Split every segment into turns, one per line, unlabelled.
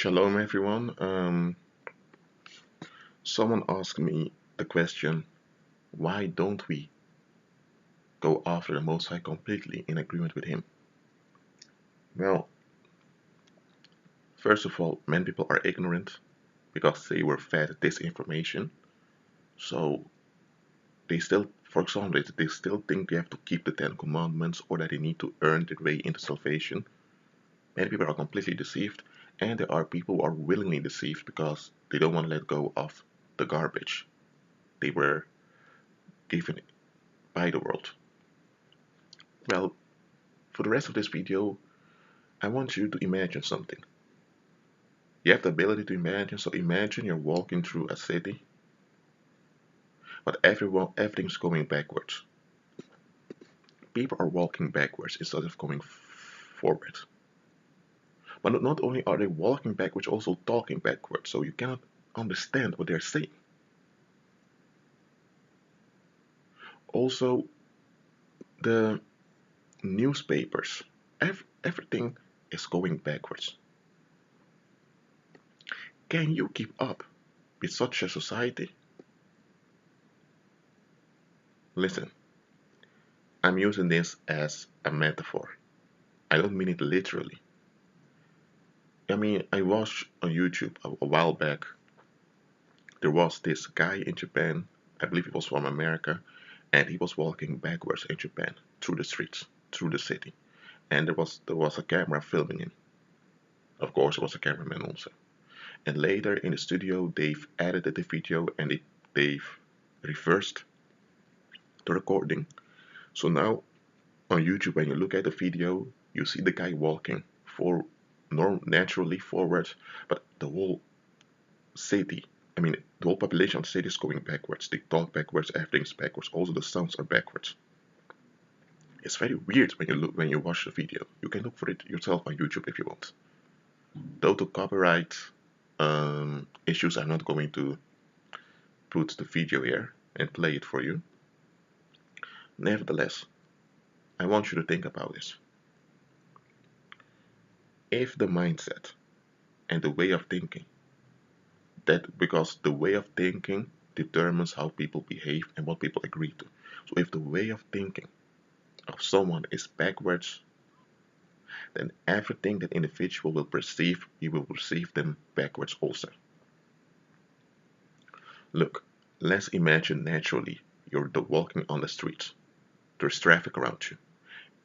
Shalom, everyone. Someone asked me the question, why don't we go after the Most High completely in agreement with Him? Well, first of all, many people are ignorant because they were fed disinformation. So they still, for example, they still think they have to keep the Ten Commandments or that they need to earn their way into salvation. Many people are completely deceived, and there are people who are willingly deceived because they don't want to let go of the garbage they were given by the world. Well, for the rest of this video, I want you to imagine something. You have the ability to imagine, so imagine you're walking through a city, but everything's going backwards. People are walking backwards instead of going forward. But not only are they walking backwards, also talking backwards, so you cannot understand what they're saying. Also, the newspapers, everything is going backwards. Can you keep up with such a society? Listen, I'm using this as a metaphor. I don't mean it literally. I mean, I watched on YouTube a while back. There was this guy in Japan, I believe he was from America, and he was walking backwards in Japan through the streets, through the city, and there was a camera filming him. Of course, it was a cameraman also. And later in the studio, they've edited the video and they've reversed the recording. So now on YouTube, when you look at the video, you see the guy walking naturally forward, but the whole city, I mean, the whole population of the city is going backwards. They talk backwards, everything's backwards. Also, the sounds are backwards. It's very weird when you watch the video. You can look for it yourself on YouTube if you want. Though to copyright issues, I'm not going to put the video here and play it for you. Nevertheless, I want you to think about this. If the mindset and the way of thinking, because the way of thinking determines how people behave and what people agree to. So if the way of thinking of someone is backwards, then everything that individual will perceive, he will perceive them backwards also. Look, let's imagine naturally you're walking on the streets. There's traffic around you.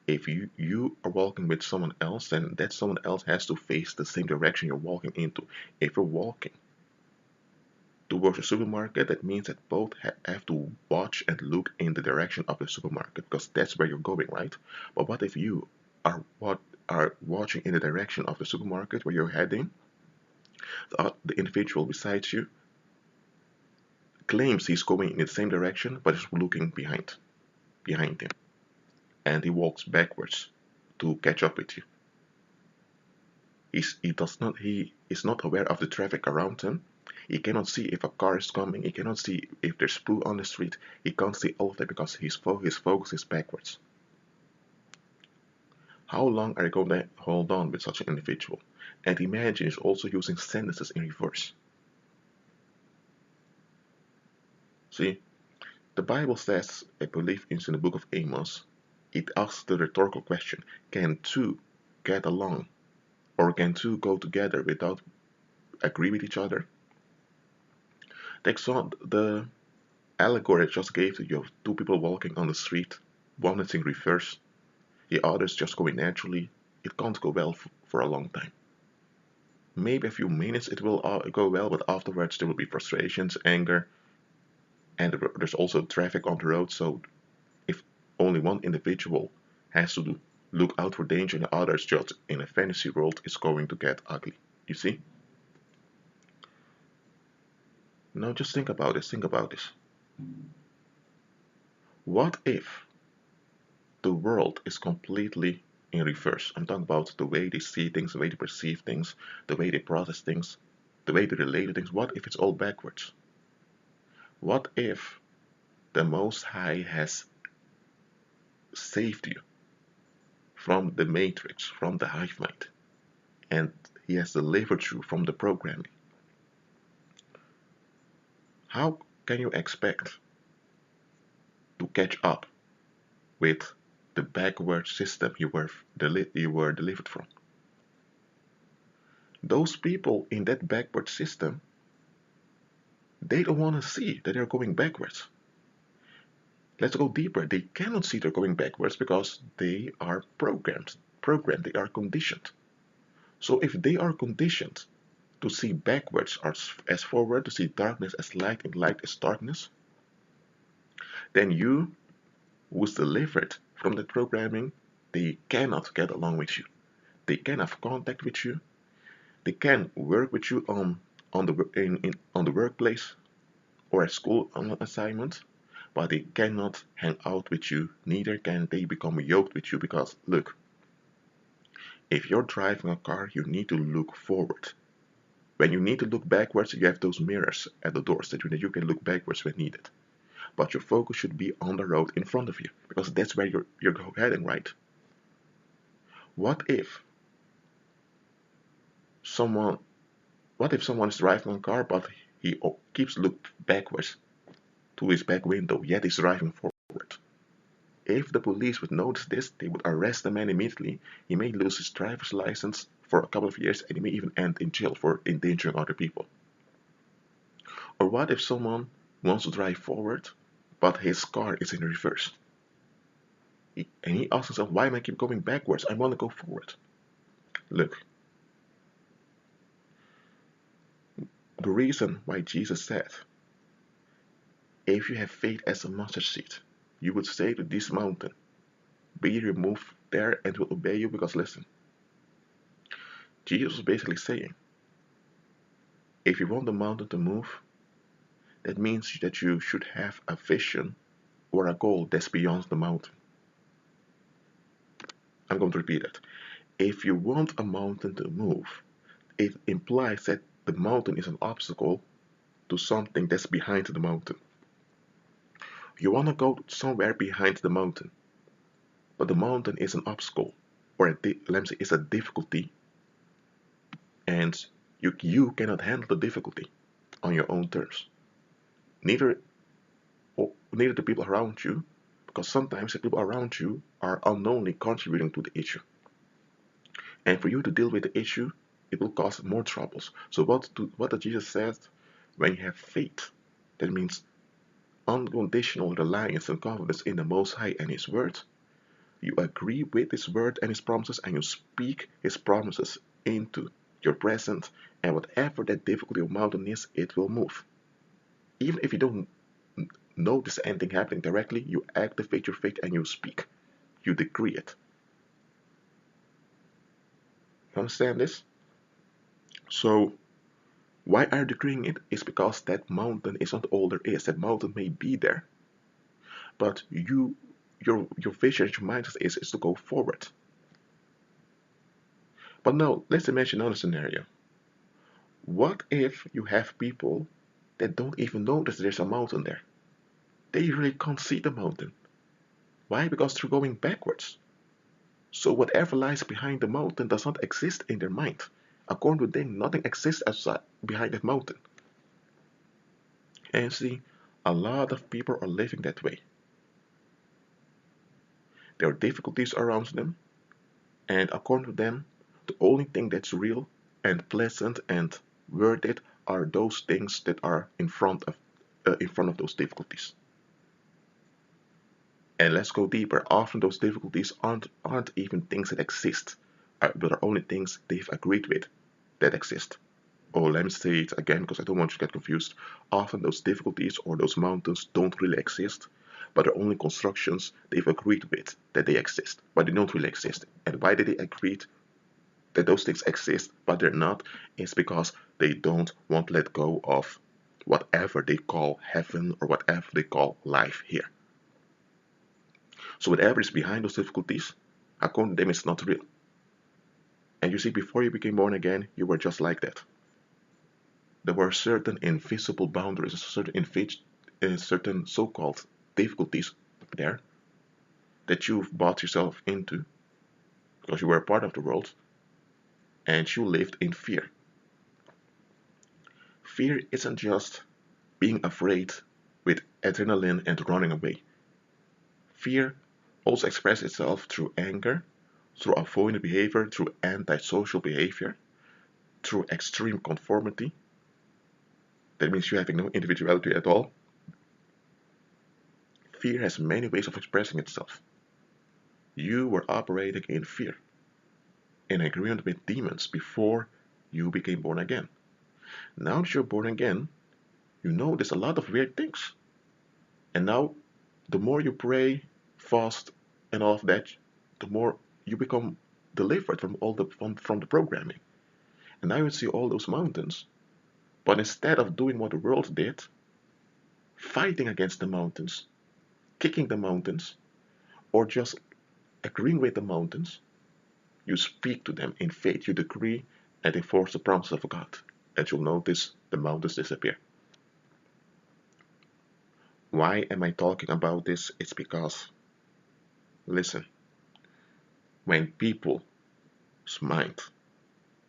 If you are walking with someone else, then that someone else has to face the same direction you're walking into. If you're walking towards a supermarket, that means that both have to watch and look in the direction of the supermarket because that's where you're going, right? But what if you are watching in the direction of the supermarket where you're heading? The individual beside you claims he's going in the same direction, but is looking behind him, and he walks backwards to catch up with you. He is not aware of the traffic around him. He cannot see if a car is coming. He cannot see if there's poo on the street. He can't see all of that because his focus is backwards. How long are you going to hold on with such an individual? And imagine he's also using sentences in reverse. See, the Bible says, I believe it's in the book of Amos, it asks the rhetorical question, can two get along? Or can two go together without agree with each other? The allegory I just gave to you of two people walking on the street, one is in reverse, the other is just going naturally, it can't go well for a long time. Maybe a few minutes it will go well, but afterwards there will be frustrations, anger, and there's also traffic on the road, so if only one individual has to look out for danger and the others just in a fantasy world, it's going to get ugly. You see? Now just think about this, What if the world is completely in reverse? I'm talking about the way they see things, the way they perceive things, the way they process things, the way they relate to things. What if it's all backwards? What if the Most High has saved you from the matrix, from the hive mind, and he has delivered you from the programming. How can you expect to catch up with the backward system you were delivered from? Those people in that backward system, they don't want to see that they're going backwards. Let's go deeper. They cannot see they're going backwards because they are programmed, they are conditioned. So if they are conditioned to see backwards as forward, to see darkness as light and light as darkness, then you, who is delivered from that programming, they cannot get along with you. They can have contact with you. They can work with you on the workplace or at school on an assignment, but they cannot hang out with you. Neither can they become yoked with you because look, if you're driving a car, you need to look forward. When you need to look backwards, you have those mirrors at the doors that you can look backwards when needed. But your focus should be on the road in front of you because that's where you're heading, right? What if someone what if someone is driving a car but he keeps looking backwards to his back window, yet he's driving forward? If the police would notice this, they would arrest the man immediately. He may lose his driver's license for a couple of years and he may even end in jail for endangering other people. Or what if someone wants to drive forward, but his car is in reverse? And he asks himself, why am I keep going backwards? I want to go forward. Look, the reason why Jesus said, if you have faith as a mustard seed, you would say to this mountain, be removed there and will obey you because listen, Jesus was basically saying, if you want the mountain to move, that means that you should have a vision or a goal that's beyond the mountain. I'm going to repeat it. If you want a mountain to move, it implies that the mountain is an obstacle to something that's behind the mountain. You want to go somewhere behind the mountain, but the mountain is an obstacle, or let me say, it's a difficulty, and you cannot handle the difficulty on your own terms. Neither the people around you, because sometimes the people around you are unknowingly contributing to the issue. And for you to deal with the issue, it will cause more troubles. So what did Jesus says? When you have faith, that means unconditional reliance and confidence in the Most High and His Word. You agree with His Word and His promises, and you speak His promises into your present, and whatever that difficulty or mountain is, it will move. Even if you don't notice anything happening directly, you activate your faith and you speak. You decree it. You understand this? So, why are you decreeing it? It's because that mountain is not all there is. That mountain may be there, but your vision, your mindset is to go forward. But now, let's imagine another scenario. What if you have people that don't even notice there's a mountain there? They really can't see the mountain. Why? Because they're going backwards. So whatever lies behind the mountain does not exist in their mind. According to them, nothing exists outside behind that mountain. And see, a lot of people are living that way. There are difficulties around them, and according to them, the only thing that's real and pleasant and worth it are those things that are in front of those difficulties. And let's go deeper. Often those difficulties aren't even things that exist, but are only things they've agreed with that exist. Or let me say it again because I don't want you to get confused. Often those difficulties or those mountains don't really exist, but are only constructions they've agreed with that they exist, but they don't really exist. And why did they agree that those things exist but they're not? It's because they don't want to let go of whatever they call heaven or whatever they call life here. So whatever is behind those difficulties, according to them, it's not real. And you see, before you became born again, you were just like that. There were certain invisible boundaries, certain so-called difficulties there that you've bought yourself into because you were a part of the world. and you lived in fear. Fear isn't just being afraid with adrenaline and running away. Fear also expresses itself through anger, through avoidant behavior, through antisocial behavior, through extreme conformity. That means you having no individuality at all. Fear has many ways of expressing itself. You were operating in fear, in agreement with demons before you became born again. Now that you're born again, you notice a lot of weird things. And now, the more you pray, fast, and all of that, the more you become delivered from from the programming. And now you see all those mountains. But instead of doing what the world did, fighting against the mountains, kicking the mountains, or just agreeing with the mountains, you speak to them in faith. You decree and enforce the promise of God. And you'll notice the mountains disappear. Why am I talking about this? It's because, listen, when people's mind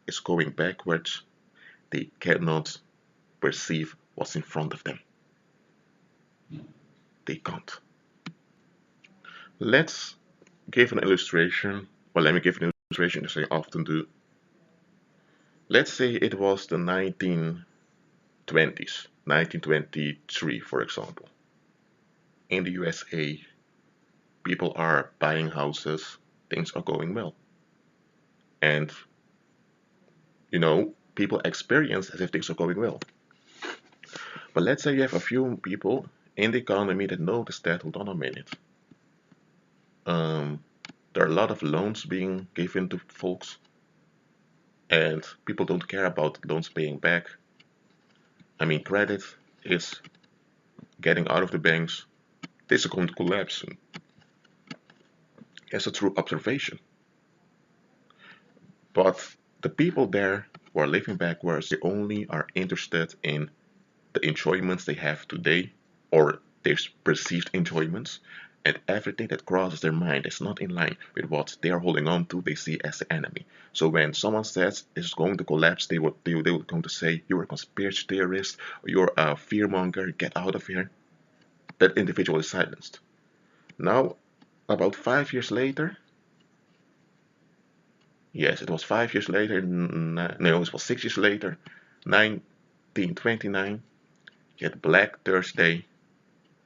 is going backwards, they cannot perceive what's in front of them. They can't. Let's give an illustration. Well, let me give an illustration as I often do. Let's say it was the 1920s, 1923, for example. In the USA, people are buying houses, things are going well. And, people experience as if things are going well. But let's say you have a few people in the economy that notice that, hold on a minute. There are a lot of loans being given to folks, and people don't care about loans paying back. I mean, credit is getting out of the banks. This is going to collapse soon. It's a true observation. But the people there who are living backwards, they only are interested in the enjoyments they have today, or their perceived enjoyments, and everything that crosses their mind is not in line with what they are holding on to, they see as the enemy. So when someone says it's going to collapse, they would going to say, you're a conspiracy theorist, you're a fearmonger, get out of here. That individual is silenced. Now, about 5 years later, yes, it was 5 years later, no, it was 6 years later, 1929, yet Black Thursday,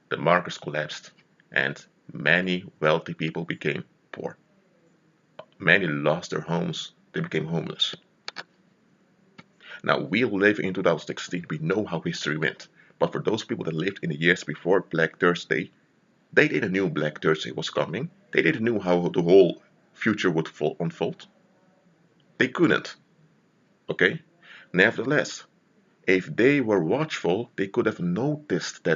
the markets collapsed, and many wealthy people became poor. Many lost their homes, they became homeless. Now, we live in 2016, we know how history went. But for those people that lived in the years before Black Thursday, they didn't know Black Thursday was coming. They didn't know how the whole future would unfold. They couldn't. Okay? Nevertheless, if they were watchful, they could have noticed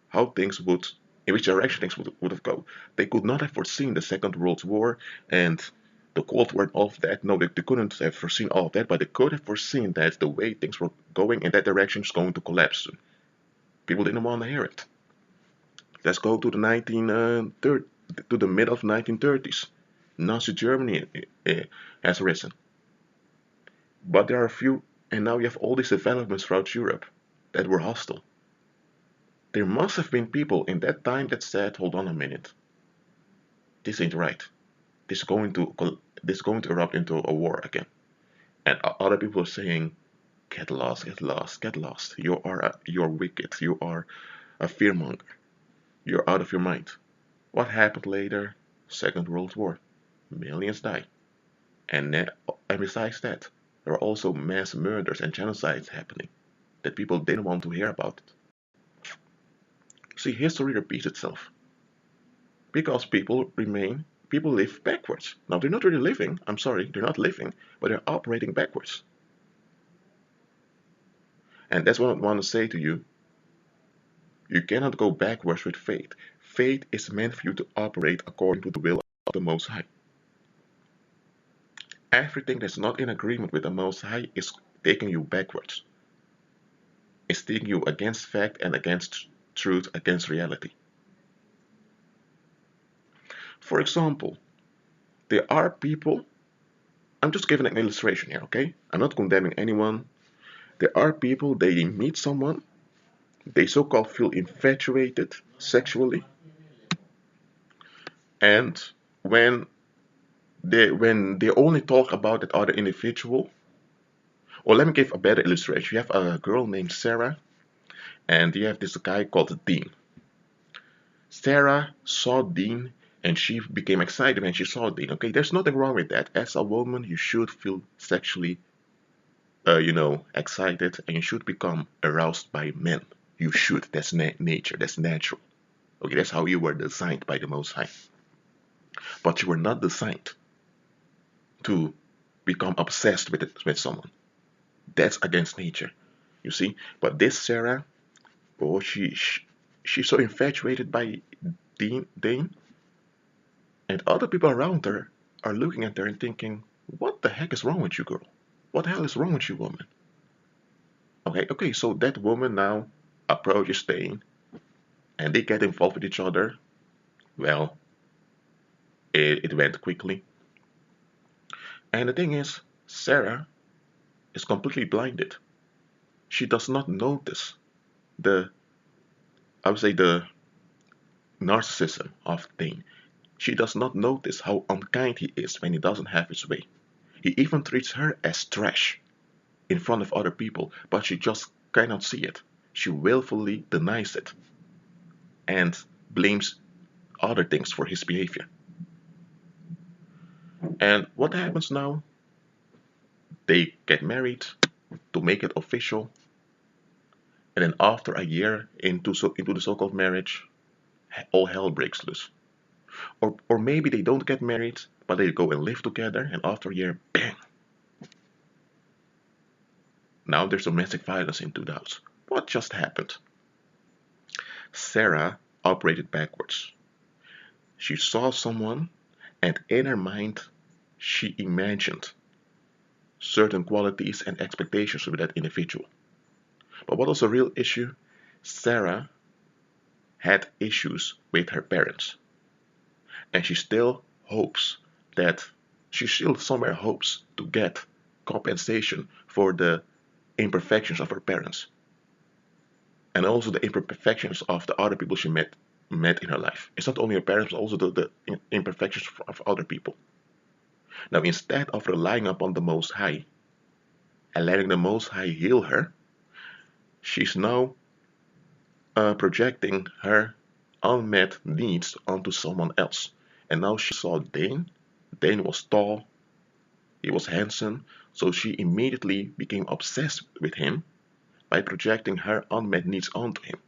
how things would, in which direction things would have gone. They could not have foreseen the Second World War and the Cold War and all of that. No, they couldn't have foreseen all of that, but they could have foreseen that the way things were going in that direction is going to collapse soon. People didn't want to hear it. Let's go to the middle of 1930s. Nazi Germany has risen. But there are a few, and now you have all these developments throughout Europe that were hostile. There must have been people in that time that said, hold on a minute, this ain't right. This is going to erupt into a war again. And other people are saying, get lost, get lost, get lost. You're wicked. You are a fearmonger. You're out of your mind. What happened later? Second World War. Millions died. And besides that, there are also mass murders and genocides happening that people didn't want to hear about it. See, history repeats itself. Because people live backwards. Now, they're not really living, I'm sorry, they're not living, but they're operating backwards. And that's what I want to say to you. You cannot go backwards with faith. Faith is meant for you to operate according to the will of the Most High. Everything that's not in agreement with the Most High is taking you backwards. It's taking you against fact and against truth, against reality. For example, There are people, I'm just giving an illustration here, okay? I'm not condemning anyone. There are people, they meet someone, they so-called feel infatuated sexually, and when they only talk about that other individual, or let me give a better illustration. You have a girl named Sarah, and you have this guy called Dean. Sarah saw Dean and she became excited when she saw Dean. Okay, there's nothing wrong with that. As a woman, you should feel sexually, excited, and you should become aroused by men. You should. That's nature. That's natural. Okay, that's how you were designed by the Most High. But you were not designed to become obsessed with someone. That's against nature. You see. But this Sarah, oh, she's so infatuated by Dane, and other people around her are looking at her and thinking, "What the heck is wrong with you, girl? What the hell is wrong with you, woman?" Okay. So that woman now approaches Dane, and they get involved with each other. Well, it went quickly. And the thing is, Sarah is completely blinded. She does not notice the, I would say, the narcissism of Dane. She does not notice how unkind he is when he doesn't have his way. He even treats her as trash in front of other people, but she just cannot see it. She willfully denies it and blames other things for his behavior. And what happens now? They get married to make it official, and then after a year into the so-called marriage, all hell breaks loose. Or maybe they don't get married, but they go and live together, and after a year, bang! Now there's domestic violence into the house. What just happened? Sarah operated backwards. She saw someone, and in her mind, she imagined certain qualities and expectations with that individual. But what was the real issue? Sarah had issues with her parents, and she still somewhere hopes to get compensation for the imperfections of her parents, and also the imperfections of the other people she met in her life. It's not only her parents, but also the imperfections of other people. Now, instead of relying upon the Most High and letting the Most High heal her, she's now projecting her unmet needs onto someone else. And now she saw Dane. Dane was tall, he was handsome, so she immediately became obsessed with him by projecting her unmet needs onto him.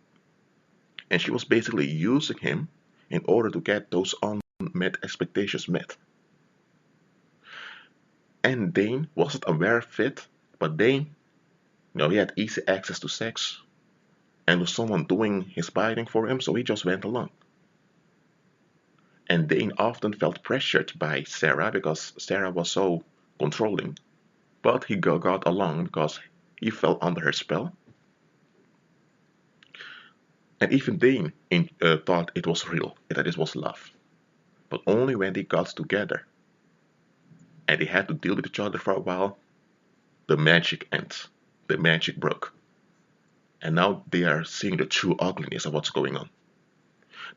And she was basically using him in order to get those unmet expectations met. And Dane wasn't aware of it, but Dane, he had easy access to sex, and with someone doing his biting for him, so he just went along. And Dane often felt pressured by Sarah because Sarah was so controlling, but he got along because he fell under her spell. And even Dane thought it was real, that it was love. But only when they got together and they had to deal with each other for a while, the magic ends. The magic broke. And now they are seeing the true ugliness of what's going on.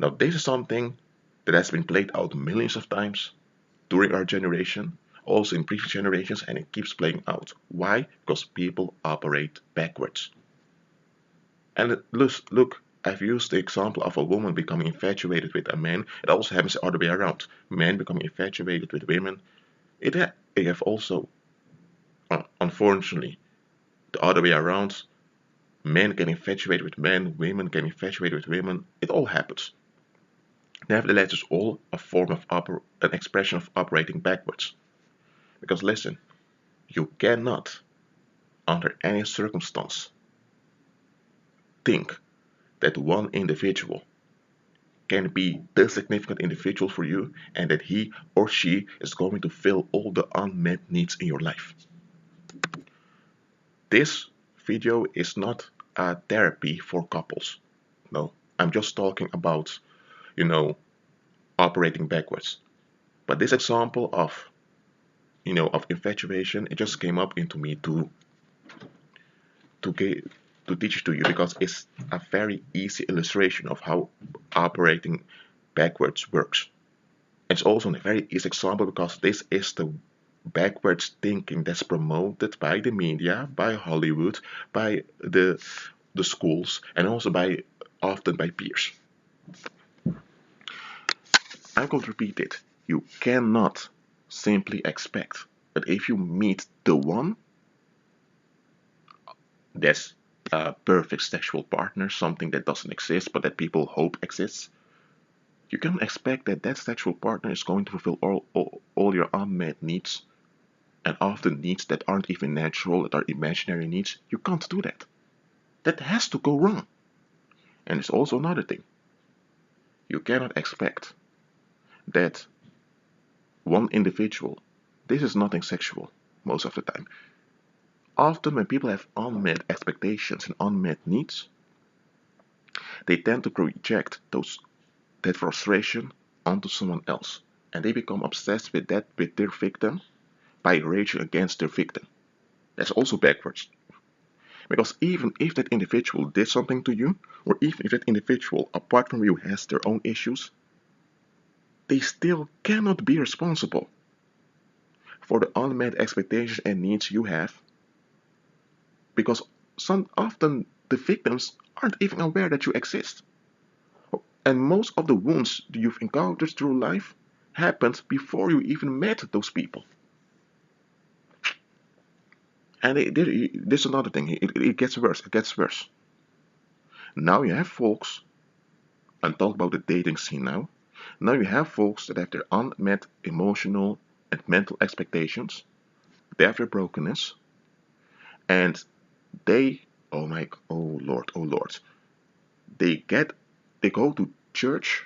Now, this is something that has been played out millions of times during our generation, also in previous generations, and it keeps playing out. Why? Because people operate backwards. And look, I've used the example of a woman becoming infatuated with a man. It also happens the other way around. Men becoming infatuated with women. It have also, unfortunately, the other way around. Men get infatuated with men, women get infatuated with women. It all happens. Nevertheless, it's all a form of an expression of operating backwards. Because listen, you cannot, under any circumstance, think that one individual can be the significant individual for you and that he or she is going to fill all the unmet needs in your life. This video is not a therapy for couples. No, I'm just talking about, operating backwards. But this example of of infatuation, it just came up into me to get to teach it to you because it's a very easy illustration of how operating backwards works. It's also a very easy example because this is the backwards thinking that's promoted by the media, by Hollywood, by the schools, and also by often by peers. I'm going to repeat it. You cannot simply expect that if you meet the one, that's a perfect sexual partner, something that doesn't exist but that people hope exists. You cannot expect that that sexual partner is going to fulfill all your unmet needs, and often needs that aren't even natural, that are imaginary needs. You can't do that. That has to go wrong. And there's also another thing. You cannot expect that one individual, this is nothing sexual most of the time. Often when people have unmet expectations and unmet needs, they tend to project that frustration onto someone else. And they become obsessed with that with their victim by raging against their victim. That's also backwards. Because even if that individual did something to you, or even if that individual, apart from you, has their own issues, they still cannot be responsible for the unmet expectations and needs you have, because often the victims aren't even aware that you exist. And most of the wounds you've encountered through life happened before you even met those people. And this is another thing. It gets worse. It gets worse. Now you have folks, I'm talking about the dating scene now. Now you have folks that have their unmet emotional and mental expectations. They have their brokenness. And they, oh Lord, they go to church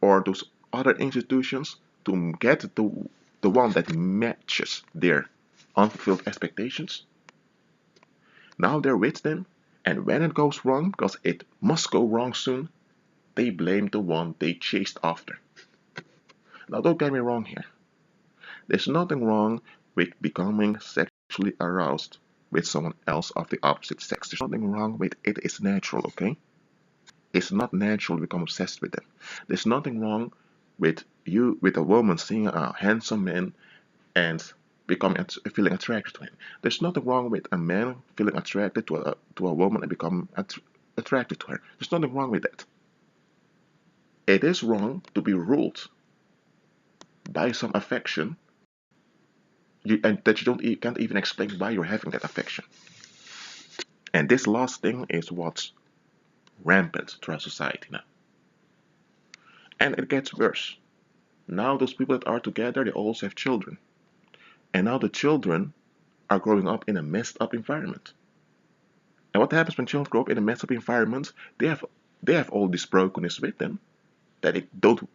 or those other institutions to get the one that matches their unfulfilled expectations. Now they're with them, and when it goes wrong, because it must go wrong soon, they blame the one they chased after. Now don't get me wrong here. There's nothing wrong with becoming sexually aroused with someone else of the opposite sex. There's nothing wrong with it. It's natural, okay? It's not natural to become obsessed with them. There's nothing wrong with a woman seeing a handsome man and feeling attracted to him. There's nothing wrong with a man feeling attracted to a woman and becoming attracted to her. There's nothing wrong with that. It is wrong to be ruled by some affection and that you can't even explain why you're having that affection. And this last thing is what's rampant throughout society now. And it gets worse. Now those people that are together, they also have children. And now the children are growing up in a messed up environment. And what happens when children grow up in a messed up environment? They have all this brokenness with them that they don't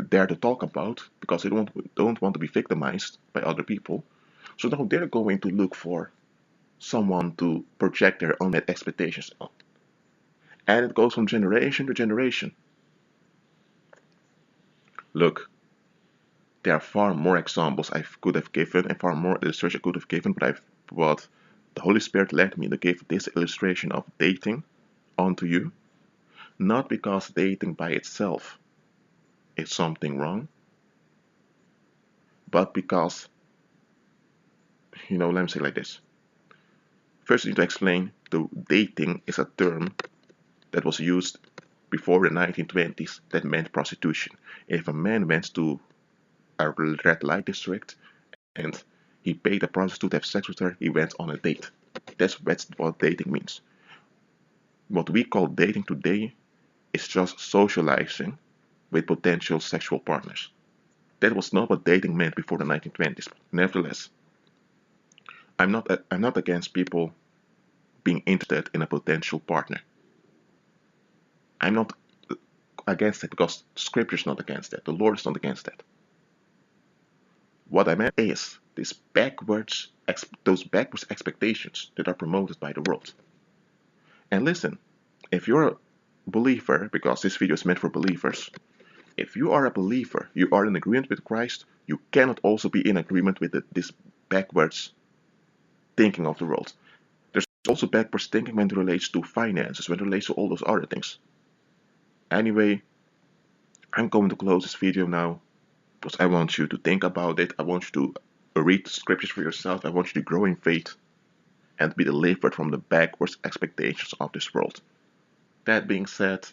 dare to talk about because they don't want to be victimized by other people. So now they're going to look for someone to project their unmet expectations on. And it goes from generation to generation. Look, there are far more examples I could have given and far more illustrations I could have given, but the Holy Spirit led me to give this illustration of dating onto you, not because dating by itself is something wrong, but because, let me say it like this. First, you need to explain the dating is a term that was used before the 1920s that meant prostitution. If a man went to a red light district and he paid a prostitute to have sex with her, he went on a date. That's what dating means. What we call dating today is just socializing with potential sexual partners. That was not what dating meant before the 1920s. Nevertheless, I'm not against people being interested in a potential partner. I'm not against it because Scripture is not against that. The Lord is not against that. What I meant is those backwards expectations that are promoted by the world. And listen, if you're a believer, because this video is meant for believers, If you are a believer, you are in agreement with Christ, you cannot also be in agreement with this backwards thinking of the world. There's also backwards thinking when it relates to finances, when it relates to all those other things. Anyway, I'm going to close this video now because I want you to think about it. I want you to read the scriptures for yourself. I want you to grow in faith and be delivered from the backwards expectations of this world. That being said,